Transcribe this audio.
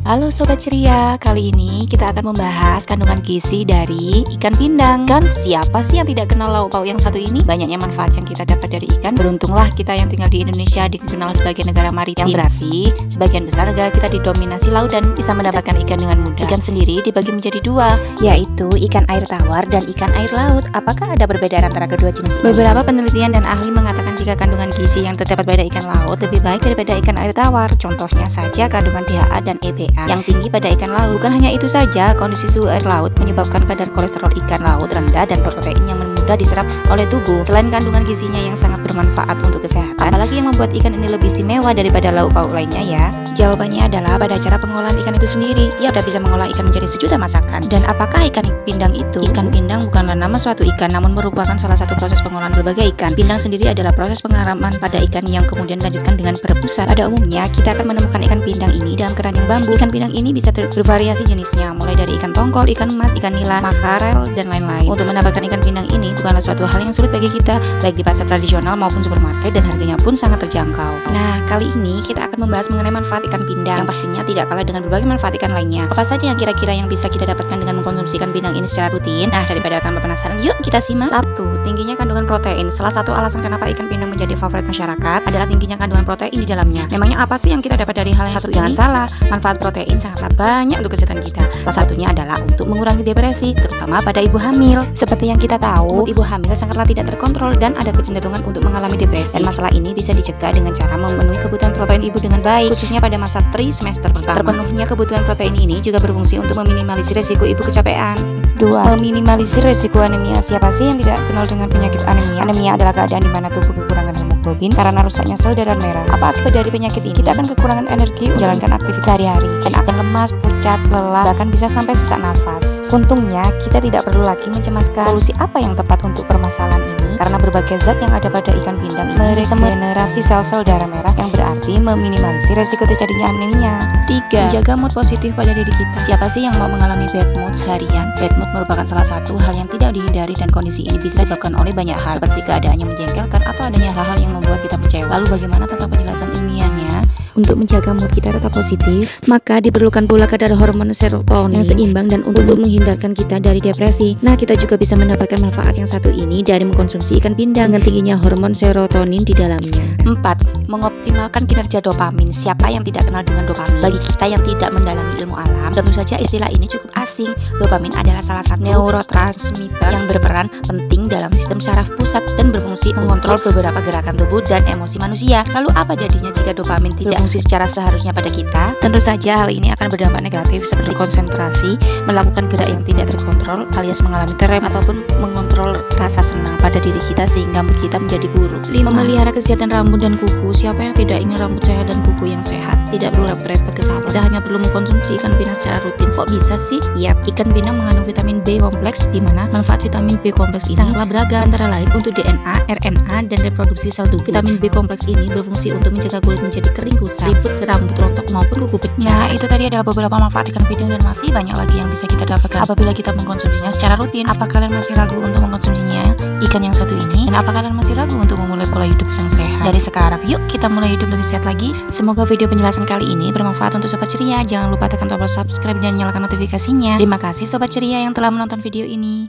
Halo Sobat Ceria, kali ini kita akan membahas kandungan gizi dari ikan pindang. Kan siapa sih yang tidak kenal lauk pauk yang satu ini? Banyaknya manfaat yang kita dapat dari ikan. Beruntunglah kita yang tinggal di Indonesia dikenal sebagai negara maritim. Yang berarti sebagian besar negara kita didominasi laut dan bisa mendapatkan ikan dengan mudah. Ikan sendiri dibagi menjadi dua, yaitu ikan air tawar dan ikan air laut. Apakah ada perbedaan antara kedua jenis ini? Beberapa penelitian dan ahli mengatakan jika kandungan gizi yang terdapat pada ikan laut lebih baik daripada ikan air tawar. Contohnya saja kandungan DHA dan EPA yang tinggi pada ikan laut. Bukan hanya itu saja, kondisi suhu air laut menyebabkan kadar kolesterol ikan laut rendah dan protein yang mudah diserap oleh tubuh. Selain kandungan gizinya yang sangat bermanfaat untuk kesehatan, apalagi yang membuat ikan ini lebih istimewa daripada lauk pauk lainnya ya? Jawabannya adalah pada cara pengolahan ikan itu sendiri. Ya, kita bisa mengolah ikan menjadi sejuta masakan. Dan apakah ikan pindang itu? Ikan pindang bukanlah nama suatu ikan, namun merupakan salah satu proses pengolahan berbagai ikan. Pindang sendiri adalah proses pengaraman pada ikan yang kemudian dilanjutkan dengan perebusan. Pada umumnya, kita akan menemukan ikan pindang ini dalam keranjang bambu. Ikan pindang ini bisa bervariasi jenisnya, mulai dari ikan tongkol, ikan emas, ikan nila, makarel, dan lain-lain. Untuk mendapatkan ikan pindang ini bukanlah suatu hal yang sulit bagi kita, baik di pasar tradisional maupun supermarket, dan harganya pun sangat terjangkau. Nah, kali ini kita akan membahas mengenai manfaat ikan pindang, yang pastinya tidak kalah dengan berbagai manfaat ikan lainnya. Apa saja yang kira-kira yang bisa kita dapatkan dengan mengkonsumsi ikan pindang ini secara rutin? Nah, daripada tambah penasaran, yuk kita simak. 1. Tingginya kandungan protein. Salah satu alasan kenapa ikan pindang menjadi favorit masyarakat adalah tingginya kandungan protein di dalamnya. Memangnya apa sih yang kita dapat dari hal yang satu ini? Jangan salah, manfaat protein sangatlah banyak untuk kesehatan kita. Salah satunya adalah untuk mengurangi depresi, terutama pada ibu hamil. Seperti yang kita tahu, ibu hamil sangatlah tidak terkontrol dan ada kecenderungan untuk mengalami depresi. Dan masalah ini bisa dicegah dengan cara memenuhi kebutuhan protein ibu dengan baik, khususnya pada masa trimester pertama. Terpenuhnya kebutuhan protein ini juga berfungsi untuk meminimalisir resiko ibu kecapean. 2. Meminimalisir resiko anemia. Siapa sih yang tidak kenal dengan penyakit anemia? Anemia adalah keadaan di mana tubuh kekurangan hemoglobin karena rusaknya sel darah merah. Apa akibat dari penyakit ini? Kita akan kekurangan energi menjalankan aktivitas sehari-hari dan akan lemas, pucat, lelah, bahkan bisa sampai sesak nafas. Untungnya, kita tidak perlu lagi mencemaskan solusi apa yang tepat untuk permasalahan ini, karena berbagai zat yang ada pada ikan pindang ini meregenerasi sel-sel darah merah, yang berarti meminimalisir resiko terjadinya anemia. 3. Menjaga mood positif pada diri kita. Siapa sih yang mau mengalami bad mood seharian? Bad mood merupakan salah satu hal yang tidak dihindari dan kondisi ini bisa disebabkan oleh banyak hal, seperti keadaan yang menjengkelkan atau adanya hal-hal yang membuat kita kecewa. Lalu bagaimana tentang penjelasan ilmiahnya? Untuk menjaga mood kita tetap positif, maka diperlukan pula kadar hormon serotonin yang seimbang dan untuk menghindarkan kita dari depresi. Nah, kita juga bisa mendapatkan manfaat yang satu ini dari mengkonsumsi ikan pindang dengan tingginya hormon serotonin di dalamnya. 4. Mengoptimalkan kinerja dopamin. Siapa yang tidak kenal dengan dopamin? Bagi kita yang tidak mendalami ilmu alam, tentu saja istilah ini cukup asing. Dopamin adalah salah satu neurotransmitter yang berperan penting dalam sistem saraf pusat dan berfungsi mengontrol beberapa gerakan tubuh dan emosi manusia. Lalu apa jadinya jika dopamin tidak berfungsi secara seharusnya pada kita? Tentu saja hal ini akan berdampak negatif seperti konsentrasi, melakukan gerak yang tidak terkontrol alias mengalami tremor, ataupun mengontrol rasa senang pada diri kita sehingga mood kita menjadi buruk. 5. Memelihara kesehatan rambut dan kuku. Siapa yang tidak ingin rambut sehat dan kuku yang sehat? Tidak perlu repot-repot ke salon, kita hanya perlu mengkonsumsi ikan pindang secara rutin. Kok bisa sih? Yap, ikan pindang mengandung vitamin B kompleks, di mana manfaat vitamin B kompleks ini sangatlah beragam, antara lain untuk DNA, RNA, dan reproduksi sel tubuh. Vitamin B kompleks ini berfungsi untuk mencegah kulit menjadi kering kusam, ribut, rambut rontok maupun kuku pecah. Nah, itu tadi adalah beberapa manfaat ikan pindang dan masih banyak lagi yang bisa kita dapatkan apabila kita mengkonsumsinya secara rutin. Apa kalian masih ragu untuk mengkonsumsinya ikan yang satu ini? Dan apa kalian masih ragu untuk memulai pola hidup yang sehat? Dari sekarang, yuk kita mulai hidup lebih sehat lagi. Semoga video penjelasan kali ini bermanfaat untuk Sobat Ceria. Jangan lupa tekan tombol subscribe dan nyalakan notifikasinya. Terima kasih Sobat Ceria yang telah menonton video ini.